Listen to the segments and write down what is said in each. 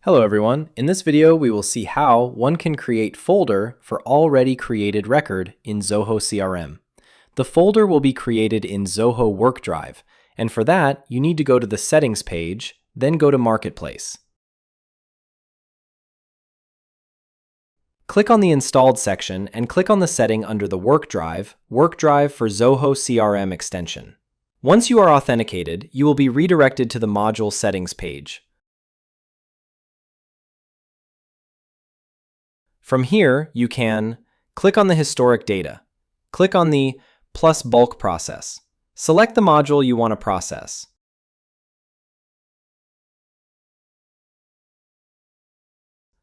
Hello everyone, in this video we will see how one can create folder for already created record in Zoho CRM. The folder will be created in Zoho WorkDrive, and for that you need to go to the settings page, then go to Marketplace. Click on the installed section and click on the setting under the WorkDrive for Zoho CRM extension. Once you are authenticated, you will be redirected to the module settings page. From here, you can click on the historic data, click on the plus bulk process, select the module you want to process.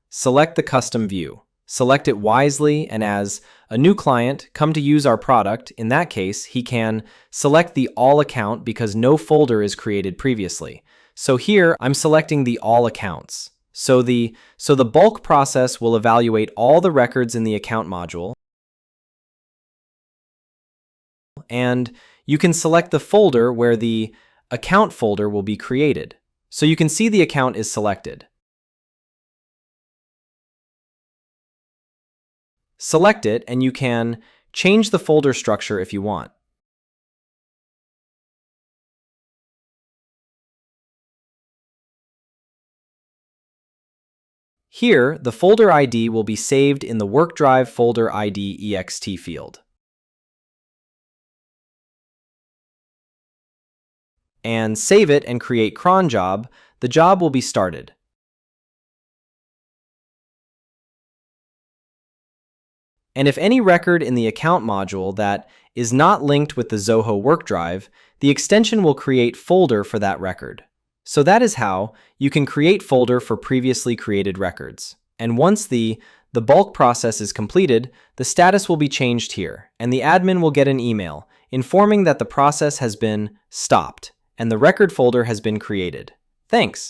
Select the custom view. Select it wisely, and as a new client come to use our product, in that case, he can select the all account because no folder is created previously. So here, I'm selecting the all accounts. So the bulk process will evaluate all the records in the account module, and you can select the folder where the account folder will be created. So you can see the account is selected. Select it and you can change the folder structure if you want. Here, the folder ID will be saved in the WorkDrive Folder ID ext field. And save it and create cron job. The job will be started. And if any record in the account module that is not linked with the Zoho WorkDrive, the extension will create folder for that record. So that is how you can create folder for previously created records. And once the bulk process is completed, the status will be changed here, and the admin will get an email informing that the process has been stopped and the record folder has been created. Thanks.